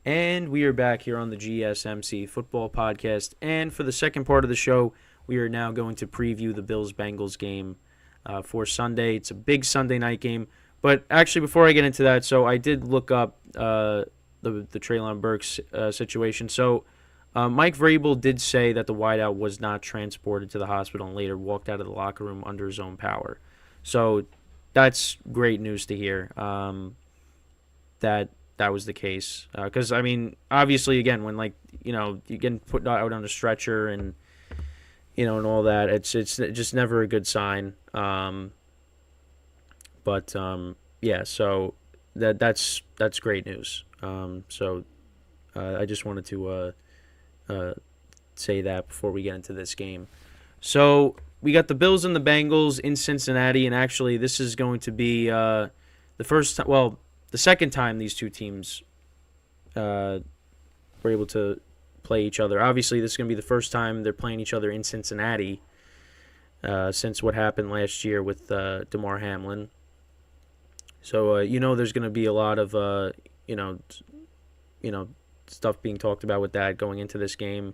And we are back here on the GSMC football podcast. And for the second part of the show, we are now going to preview the Bills-Bengals game for Sunday. It's a big Sunday night game. But actually, before I get into that, so I did look up the Treylon Burks situation. So Mike Vrabel did say that the wideout was not transported to the hospital and later walked out of the locker room under his own power. So that's great news to hear. That was the case. Because, I mean, obviously, again, when, you get put out on a stretcher and, and all that, it's just never a good sign. Yeah, so that's great news. I just wanted to say that before we get into this game. So we got the Bills and the Bengals in Cincinnati, and actually this is going to be the second time these two teams were able to play each other. Obviously, this is going to be the first time they're playing each other in Cincinnati since what happened last year with Damar Hamlin. So there's going to be a lot of stuff being talked about with that going into this game,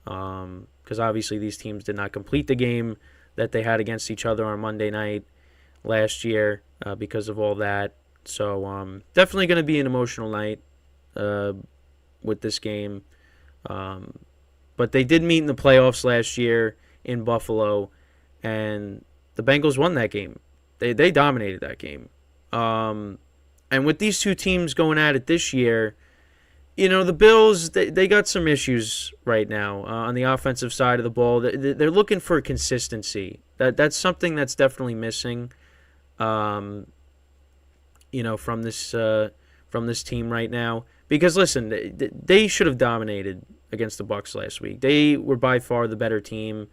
because obviously these teams did not complete the game that they had against each other on Monday night last year because of all that. So definitely going to be an emotional night with this game. But they did meet in the playoffs last year in Buffalo, and the Bengals won that game. They dominated that game. And with these two teams going at it this year, the Bills, they got some issues right now on the offensive side of the ball. They're looking for consistency. That's something that's definitely missing. From this team right now. Because listen, they should have dominated against the Bucs last week. They were by far the better team,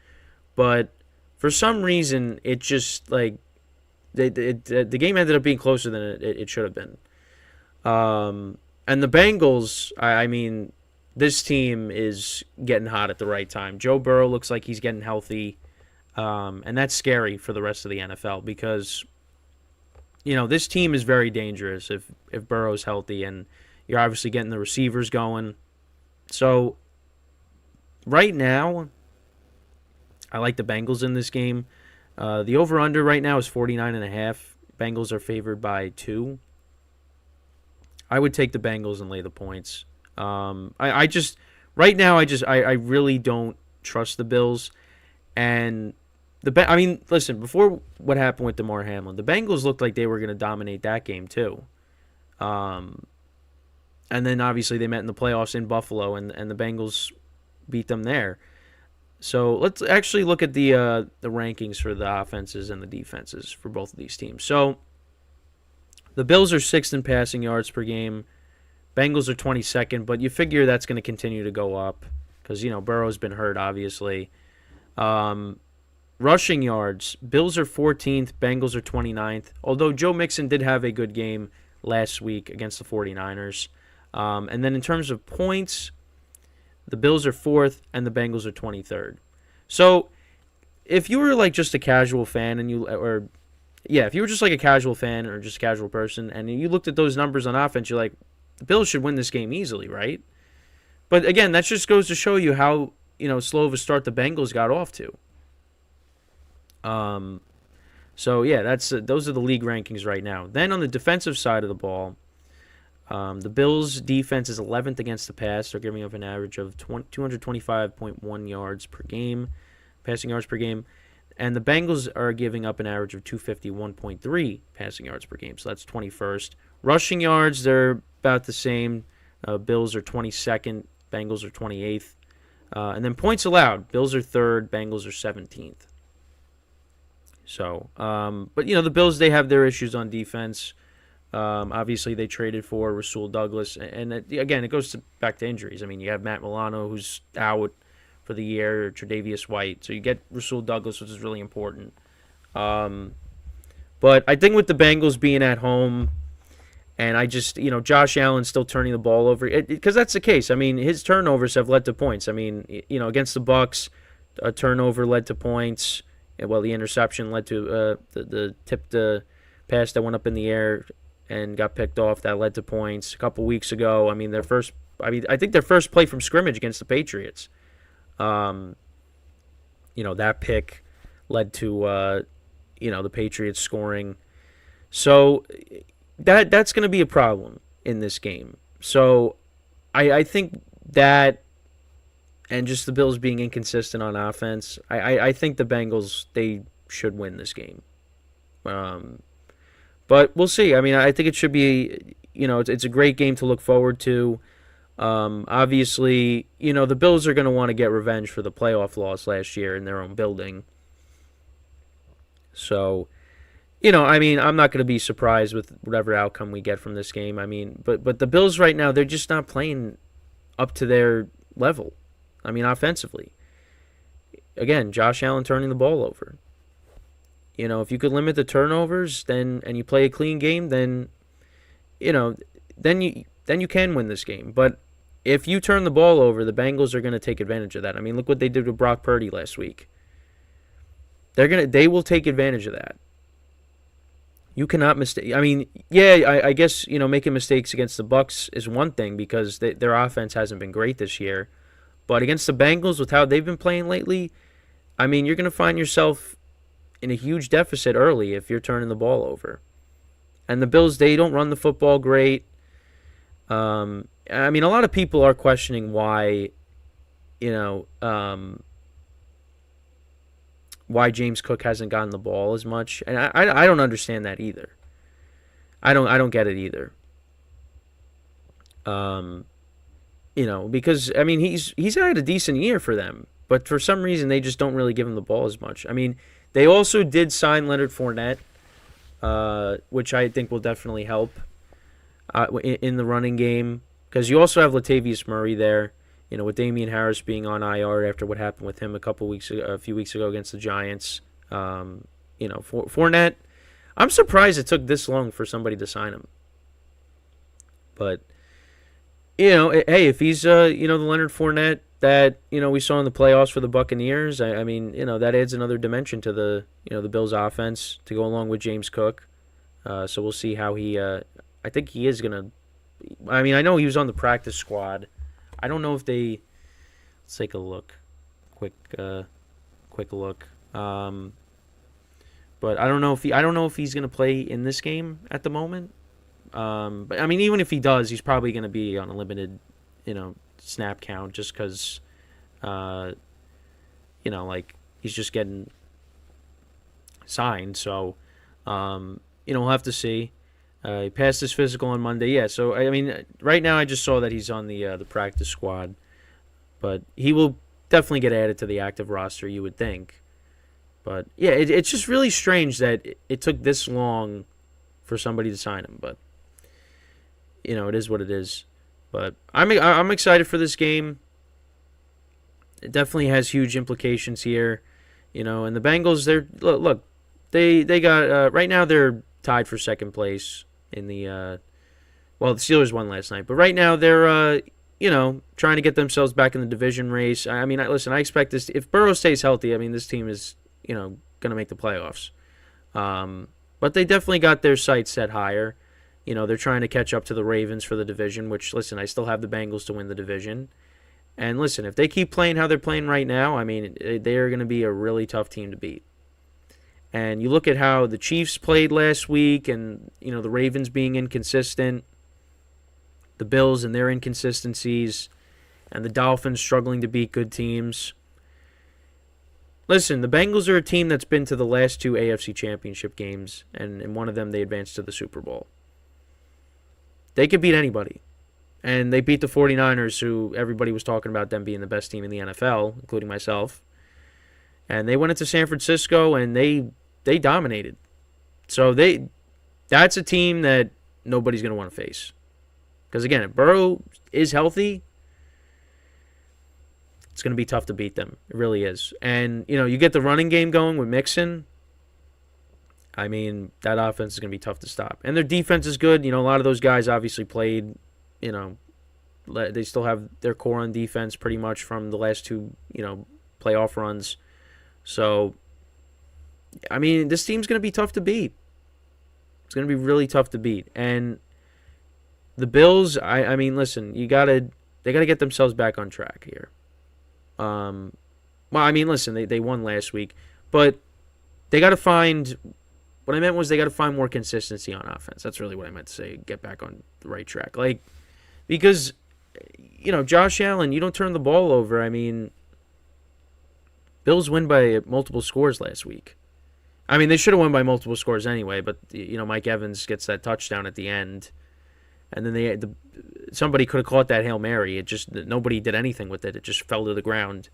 but for some reason, it just the game ended up being closer than it should have been. And the Bengals, I mean, this team is getting hot at the right time. Joe Burrow looks like he's getting healthy, and that's scary for the rest of the NFL because this team is very dangerous if Burrow's healthy, and you're obviously getting the receivers going. So right now, I like the Bengals in this game. The over-under right now is 49.5. Bengals are favored by 2. I would take the Bengals and lay the points. I really don't trust the Bills. And listen, before what happened with Damar Hamlin, the Bengals looked like they were going to dominate that game too. And then obviously they met in the playoffs in Buffalo, and the Bengals beat them there. So let's actually look at the rankings for the offenses and the defenses for both of these teams. So the Bills are 6th in passing yards per game. Bengals are 22nd, but you figure that's going to continue to go up because, Burrow's been hurt, obviously. Rushing yards, Bills are 14th, Bengals are 29th, although Joe Mixon did have a good game last week against the 49ers. And then in terms of points, the Bills are 4th and the Bengals are 23rd. So if you were just a casual fan if you were just a casual fan or just a casual person and you looked at those numbers on offense, you're like, the Bills should win this game easily, right? But again, that just goes to show you how, slow of a start the Bengals got off to. So yeah, those are the league rankings right now. Then on the defensive side of the ball, the Bills' defense is 11th against the pass. They're giving up an average of 225.1 yards per game, passing yards per game. And the Bengals are giving up an average of 251.3 passing yards per game. So that's 21st. Rushing yards, they're about the same. Bills are 22nd. Bengals are 28th. And then points allowed. Bills are 3rd. Bengals are 17th. So, but the Bills, they have their issues on defense. Obviously, they traded for Rasul Douglas, and again, it goes back to injuries. I mean, you have Matt Milano who's out for the year, Tre'Davious White, so you get Rasul Douglas, which is really important. But I think with the Bengals being at home, and I just, Josh Allen's still turning the ball over, because that's the case. I mean, his turnovers have led to points. I mean, against the Bucs, a turnover led to points. Well, the interception led to the tipped pass that went up in the air and got picked off. That led to points. A couple weeks ago, I mean, their first I think their first play from scrimmage against the Patriots. That pick led to the Patriots scoring. So that's going to be a problem in this game. So I think that, and just the Bills being inconsistent on offense, I think the Bengals, they should win this game. But we'll see. I mean, I think it should be, it's a great game to look forward to. Obviously, the Bills are going to want to get revenge for the playoff loss last year in their own building. So, I'm not going to be surprised with whatever outcome we get from this game. I mean, but the Bills right now, they're just not playing up to their level. I mean, offensively. Again, Josh Allen turning the ball over. If you could limit the turnovers, and you play a clean game, then you can win this game. But if you turn the ball over, the Bengals are going to take advantage of that. I mean, look what they did with Brock Purdy last week. They will take advantage of that. You cannot mistake. I mean, yeah, I guess making mistakes against the Bucs is one thing because their offense hasn't been great this year. But against the Bengals, with how they've been playing lately, I mean, you're going to find yourself in a huge deficit early if you're turning the ball over. And the Bills, they don't run the football great. I mean, a lot of people are questioning why, why James Cook hasn't gotten the ball as much, and I don't understand that either. I don't get it either. Because I mean he's had a decent year for them, but for some reason they just don't really give him the ball as much. I mean, they also did sign Leonard Fournette, which I think will definitely help in the running game, because you also have Latavius Murray there. With Damian Harris being on IR after what happened with him a few weeks ago against the Giants. Fournette, I'm surprised it took this long for somebody to sign him. But, hey, if he's, the Leonard Fournette that, we saw in the playoffs for the Buccaneers, I mean, that adds another dimension to the Bills offense to go along with James Cook. So we'll see how he, I think he is going to, I mean, I know he was on the practice squad. I don't know if they. Let's take a look. Quick look. But I don't know if he's going to play in this game at the moment. But I mean, even if he does, he's probably going to be on a limited, snap count just because, like he's just getting signed. So, we'll have to see. He passed his physical on Monday. Yeah, so, I mean, right now I just saw that he's on the practice squad. But he will definitely get added to the active roster, you would think. But, yeah, it's just really strange that it took this long for somebody to sign him. But, it is what it is. But I'm excited for this game. It definitely has huge implications here. And the Bengals, they got, right now they're tied for second place. In the the Steelers won last night, but right now they're trying to get themselves back in the division race. I mean, listen, I expect this. If Burrow stays healthy, I mean, this team is going to make the playoffs. But they definitely got their sights set higher. They're trying to catch up to the Ravens for the division. Which, listen, I still have the Bengals to win the division. And listen, if they keep playing how they're playing right now, I mean, they are going to be a really tough team to beat. And you look at how the Chiefs played last week and, the Ravens being inconsistent, the Bills and their inconsistencies, and the Dolphins struggling to beat good teams. Listen, the Bengals are a team that's been to the last two AFC Championship games, and in one of them they advanced to the Super Bowl. They could beat anybody. And they beat the 49ers, who everybody was talking about them being the best team in the NFL, including myself. And they went into San Francisco, and they dominated. So that's a team that nobody's going to want to face. Because, again, if Burrow is healthy, it's going to be tough to beat them. It really is. And, you get the running game going with Mixon. I mean, that offense is going to be tough to stop. And their defense is good. A lot of those guys obviously played, they still have their core on defense pretty much from the last two, playoff runs. So, I mean, this team's going to be tough to beat. It's going to be really tough to beat. And the Bills, I mean, listen, you got to They got to get themselves back on track here. Well, I mean, listen, they won last week, but they got to find. What I meant was they got to find more consistency on offense. That's really what I meant to say. Get back on the right track, because Josh Allen, you don't turn the ball over. I mean, Bills win by multiple scores last week. I mean, they should have won by multiple scores anyway, but Mike Evans gets that touchdown at the end, and then somebody could have caught that Hail Mary. It just nobody did anything with it. It just fell to the ground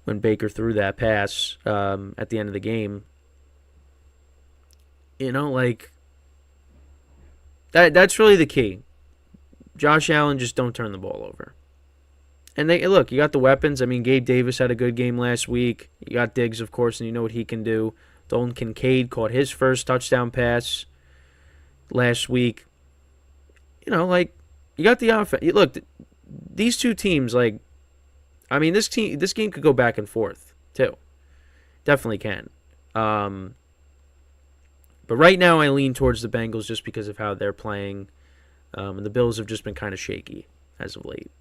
when Baker threw that pass at the end of the game. That's really the key. Josh Allen, just don't turn the ball over. And you got the weapons. I mean, Gabe Davis had a good game last week. You got Diggs, of course, and you know what he can do. Dalton Kincaid caught his first touchdown pass last week. You got the offense. Look, these two teams, this game could go back and forth too. Definitely can. But right now, I lean towards the Bengals just because of how they're playing, and the Bills have just been kind of shaky as of late.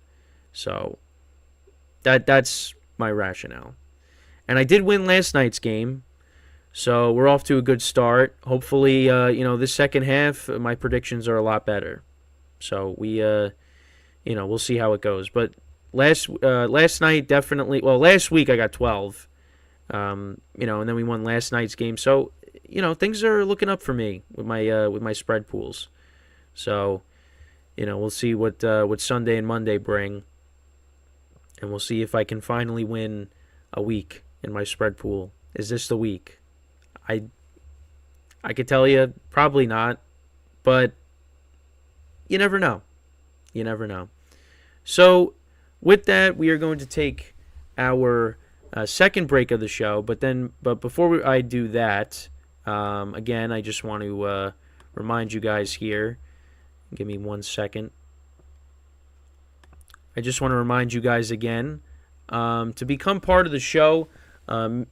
So that's my rationale. And I did win last night's game, so we're off to a good start. Hopefully, this second half, my predictions are a lot better. So we'll see how it goes. But last night definitely. Well, last week I got 12. And then we won last night's game. So things are looking up for me with my spread pools. So we'll see what Sunday and Monday bring. And we'll see if I can finally win a week in my spread pool. Is this the week? I could tell you, probably not. But you never know. You never know. So with that, we are going to take our second break of the show. But before I do that, again, I just want to remind you guys here. Give me 1 second. I just want to remind you guys again to become part of the show, to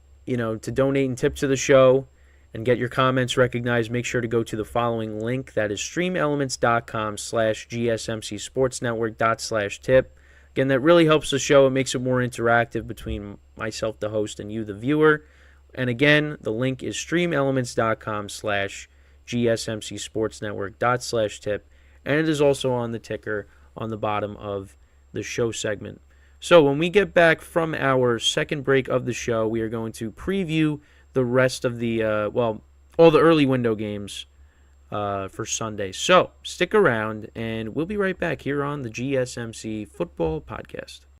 donate and tip to the show and get your comments recognized. Make sure to go to the following link. That is streamelements.com/gsmcsportsnetwork./tip. Again, that really helps the show. It makes it more interactive between myself, the host, and you, the viewer. And again, the link is streamelements.com/gsmcsportsnetwork./tip. And it is also on the ticker on the bottom of the show segment. So when we get back from our second break of the show, we are going to preview the rest of the, all the early window games for Sunday. So stick around, and we'll be right back here on the GSMC Football Podcast.